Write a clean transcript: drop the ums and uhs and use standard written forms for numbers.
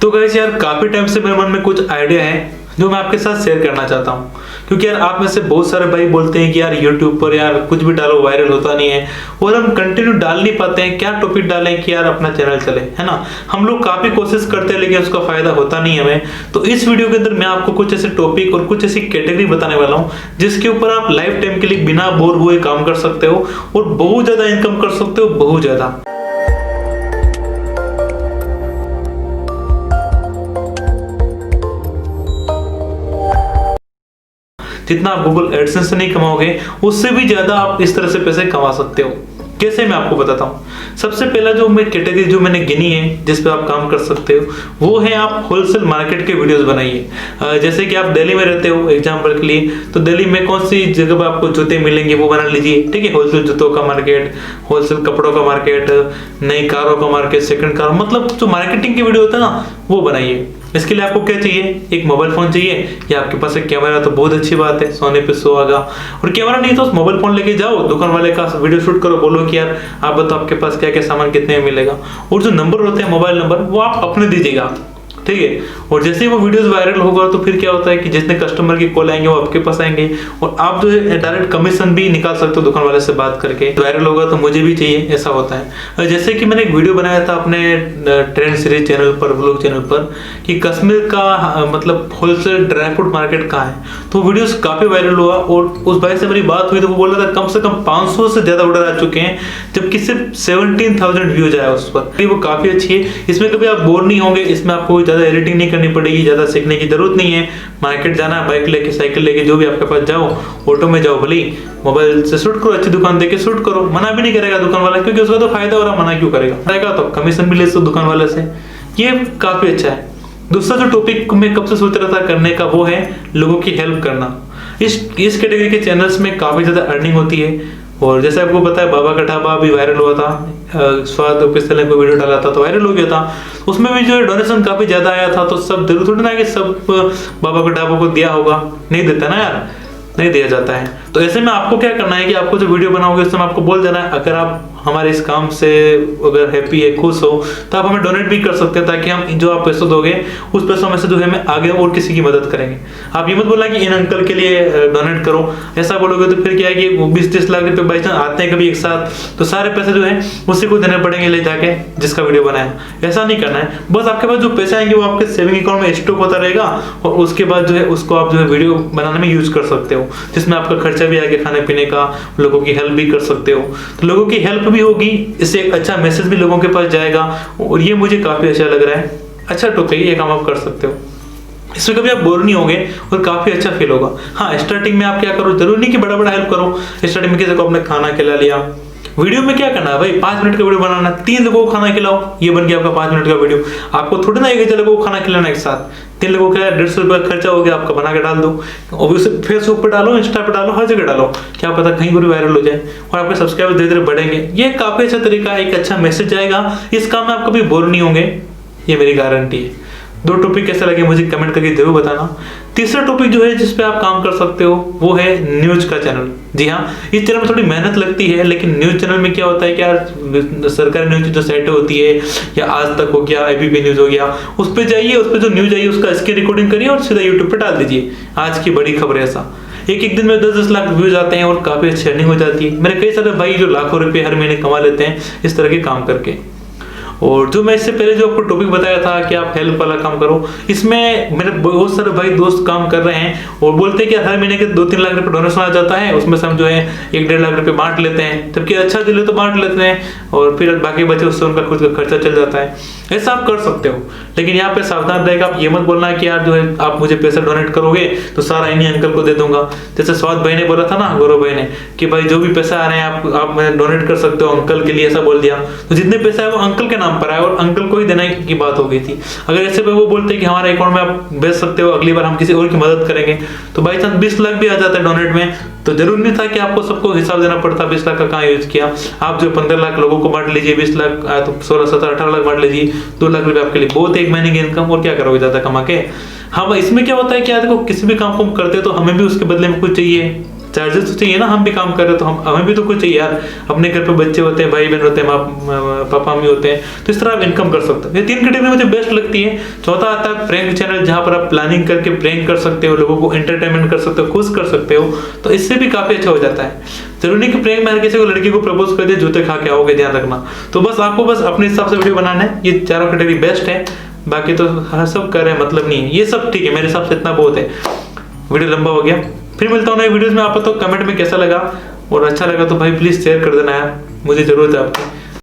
तो गाइस यार काफी टाइम से मेरे मन में कुछ आइडिया है जो मैं आपके साथ शेयर करना चाहता हूँ, क्योंकि यार आप में से बहुत सारे भाई बोलते हैं कि यार YouTube पर यार कुछ भी डालो वायरल होता नहीं है, और हम कंटिन्यू डाल नहीं पाते हैं। क्या टॉपिक डालें कि यार अपना चैनल चले, है ना। हम लोग काफी कोशिश करते हैं लेकिन उसका फायदा होता नहीं है हमें। तो इस वीडियो के अंदर मैं आपको कुछ ऐसे टॉपिक और कुछ ऐसी कैटेगरी बताने वाला हूँ जिसके ऊपर आप लाइफ टाइम के लिए बिना बोर हुए काम कर सकते हो और बहुत ज्यादा इनकम कर सकते हो, बहुत ज्यादा। जितना आप गूगल एडसेंस से नहीं कमाओगे उससे भी ज्यादा आप इस तरह से पैसे कमा सकते हो। कैसे, मैं आपको बताता हूँ। सबसे पहला जो मैं कैटेगरी जो मैंने गिनी है जिस पे आप काम कर सकते हो वो है आप होलसेल मार्केट के वीडियोस बनाइए। जैसे कि आप दिल्ली में रहते हो एग्जांपल के लिए, तो दिल्ली में कौन सी जगह पर आपको जूते मिलेंगे वो बना लीजिए, ठीक है। होलसेल जूतों का मार्केट, होलसेल कपड़ों का मार्केट, नई कारों का मार्केट, सेकंड कार, मतलब जो मार्केटिंग की वीडियो होता है ना वो बनाइए। इसके लिए आपको क्या चाहिए, एक मोबाइल फोन चाहिए, या आपके पास एक कैमरा तो बहुत अच्छी बात है, सोने पे सुहागा। और कैमरा नहीं तो मोबाइल फोन लेके जाओ, दुकान वाले का वीडियो शूट करो, बोलो कि यार आप बताओ आपके पास क्या क्या सामान कितने में मिलेगा, और जो नंबर होते हैं मोबाइल नंबर वो आप अपने दीजिएगा, ठीक है। और जैसे ही वो वीडियोस वायरल होगा तो फिर क्या होता है कि जितने कस्टमर की कॉल आएंगे वो आपके पास आएंगे, और आप जो है डायरेक्ट कमीशन भी निकाल सकते हो दुकान वाले से बात करके। वायरल होगा तो मुझे भी चाहिए, ऐसा होता है। जैसे कि मैंने एक वीडियो बनाया था अपने ट्रेंड सीरीज चैनल पर, व्लॉग चैनल पर, कि कश्मीर का मतलब होलसेल ड्राई फ्रूट मार्केट कहाँ है, तो वीडियोस काफी वायरल हुआ। और उस भाई से मेरी बात हुई तो वो बोल रहा था कम से कम 500 से ज्यादा ऑर्डर आ चुके हैं, जबकि सिर्फ 17,000 व्यूज आया उस पर। वो काफी अच्छी है, इसमें कभी आप बोर नहीं होंगे, इसमें आपको ज्यादा एडिटिंग नहीं करनी पड़ेगी, ज्यादा सीखने की जरूरत नहीं है। मार्केट जाना है, बाइक लेके, साइकिल लेके, जो भी आपके पास जाओ, ऑटो में जाओ, भले मोबाइल से शूट करो, अच्छी दुकान देके शूट करो, मना भी नहीं करेगा दुकान वाला, क्योंकि उसका तो फायदा हो रहा, मना क्यों करेगा, तो कमीशन भी ले सकते दुकान वाले से। ये काफी अच्छा है। दूसरा जो टॉपिक मैं कब से सोच रहा था करने का वो है लोगों की हेल्प करना। इस कैटेगरी के चैनल्स में काफी ज्यादा अर्निंग होती है। और जैसे आपको पता है बाबा का ढाबा भी वायरल हुआ था, स्वाद पिस्तले को वीडियो डाला था तो वायरल हो गया था। उसमें भी जो डोनेशन काफी ज्यादा आया था, तो सब जरूर थोड़ी ना कि सब बाबा के ढाबा को दिया होगा, नहीं देता ना यार, नहीं दिया जाता है। तो ऐसे में आपको क्या करना है कि आपको जो वीडियो बनाओगे उसमें आपको बोल देना है अगर आप हमारे इस काम से अगर हैप्पी है, खुश हो, तो आप हमें डोनेट भी कर सकते हैं, ताकि हम जो आप पैसे दोगे उस पैसों में से जो है मैं आगे और किसी की मदद करेंगे। आप ये मत बोलना कि इन अंकल के लिए डोनेट करो, ऐसा बोलोगे तो फिर क्या है कि 20-30 लाख रुपए बाई चांस आते हैं कभी एक साथ, तो सारे पैसे जो है उसी को देने पड़ेंगे ले जाके जिसका वीडियो बनाया। ऐसा नहीं करना है, बस आपके पास जो पैसे आएंगे वो आपके सेविंग अकाउंट में स्टॉक होता रहेगा, और उसके बाद जो है उसको आप जो है वीडियो बनाने में यूज कर सकते हो, जिसमें आपका खर्चा भी आगे खाने पीने का, लोगों की हेल्प भी कर सकते हो। तो लोगों की हेल्प भी होगी, इससे एक अच्छा मैसेज भी लोगों के पास जाएगा, और ये मुझे काफी अच्छा लग रहा है। अच्छा टॉपिक है, ये काम आप कर सकते हो, इसमें कभी आप बोर नहीं होगे और काफी अच्छा फील होगा। हाँ, स्टार्टिंग में आप क्या करो, जरूरी नहीं कि बड़ा बड़ा हेल्प करो। स्टार्टिंग में किसी को आपने खाना खिला लिया, वीडियो में क्या करना है भाई, 5 मिनट का वीडियो बनाना, 3 लोगों को खाना खिलाओ, ये बन गया आपका 5 मिनट का वीडियो। आपको थोड़ी ना 1 लोगों को खाना खिलाना एक साथ, 3 लोगों का 150 रुपये का खर्चा हो गया आपका, बना के डाल दो, और उसे फेसबुक पे डालो, इंस्टा पे डालो, हर जगह डालो, क्या पता कहीं पर वायरल हो जाए और आपके सब्सक्राइबर धीरे धीरे बढ़ेंगे। ये काफी अच्छा तरीका है, एक अच्छा मैसेज जाएगा, इस काम में आप कभी बोर नहीं होंगे, ये मेरी गारंटी है। 2 टॉपिक कैसे लगे मुझे कमेंट करके जरूर बताना। तीसरा टॉपिक जो है जिसपे आप काम कर सकते हो वो है न्यूज का चैनल। जी हाँ, इस चैनल में थोड़ी मेहनत लगती है, लेकिन न्यूज चैनल में क्या होता है कि यार सरकारी न्यूज जो साइट होती है, या आज तक हो गया, एबीपी न्यूज हो गया, उस पर जाइए, उस पर जो न्यूज आई उसका स्क्रीन रिकॉर्डिंग करिए और सीधा यूट्यूब पे डाल दीजिए, आज की बड़ी खबर है। ऐसा एक दिन में 10-10 लाख व्यूज आते हैं और काफी अच्छी अर्निंग हो जाती है। मेरे कई सारे भाई जो लाखों रुपए हर महीने कमा लेते हैं इस तरह के काम करके। और जो मैं इससे पहले जो आपको टॉपिक बताया था कि आप हेल्प वाला काम करो, इसमें मेरे बहुत सारे भाई दोस्त काम कर रहे हैं और बोलते हैं कि हर महीने के 2-3 लाख रुपए डोनेशन आ जाता है, उसमें से हम जो है 1-1.5 लाख रुपए बांट लेते हैं, जबकि अच्छा दिले तो बांट लेते हैं, और फिर बाकी बचे उससे उनका खुद का खर्चा चल जाता है। ऐसा आप कर सकते हो, लेकिन यहाँ पे सावधान रहेगा, आप ये मत बोलना कि यार जो है आप मुझे पैसा डोनेट करोगे तो सारा इन्हीं अंकल को दे दूंगा। जैसे स्वाद भाई ने बोला था ना, गौरव भाई ने, कि भाई जो भी पैसा आ रहे हैं आप डोनेट कर सकते हो अंकल के लिए, ऐसा बोल दिया। तो जितने पैसा है वो अंकल के नाम पर आया और अंकल को ही देने की बात हो गई थी। अगर ऐसे वो बोलते कि हमारे अकाउंट में आप भेज सकते हो, अगली बार हम किसी और की मदद करेंगे, तो बाई चांस 20 लाख भी आ जाता है डोनेट में, तो जरूर नहीं था कि आपको सबको हिसाब देना पड़ता 20 लाख का कहाँ यूज किया। आप जो 15 लाख लोगों को बांट लीजिए, 20 लाख आया तो 16, 17, 18 लाख बांट लीजिए, 2 लाख रुपए आपके लिए बहुत, एक महीने की इनकम, और क्या करोगे ज्यादा कमा के। हाँ, इसमें क्या होता है कि देखो किसी भी काम को हम करते हैं तो हमें भी उसके बदले में कुछ चाहिए, चार्जेस तो चाहिए ना, हम भी काम कर रहे हैं तो हमें भी तो कुछ चाहिए यार। अपने घर पे बच्चे होते हैं, भाई बहन होते हैं, पापा मम्मी होते हैं, तो इस तरह आप इनकम कर सकते हो। ये 3 कैटेगरी मुझे बेस्ट लगती है। चौथा आता है प्रैंक चैनल, जहां पर आप प्लानिंग करके प्रैंक कर सकते हो, लोगों को एंटरटेनमेंट कर सकते हो, खुश कर सकते हो, तो इससे भी काफी अच्छा हो जाता है। जरूरी नहीं कि प्रैंक में हर किसी को लड़की को प्रपोज कर दे जूते खा के आओगे, ध्यान रखना। तो बस आपको बस अपने हिसाब से वीडियो बनाना है। ये चारों कैटेगरी बेस्ट है, बाकी तो हर सब कर रहे हैं मतलब नहीं है, ये सब ठीक है मेरे हिसाब से, इतना बहुत है। वीडियो लंबा हो गया, फिर मिलता हूँ नए वीडियोस में। आप तो कमेंट में कैसा लगा, और अच्छा लगा तो भाई प्लीज शेयर कर देना यार, मुझे जरूरत है आपकी।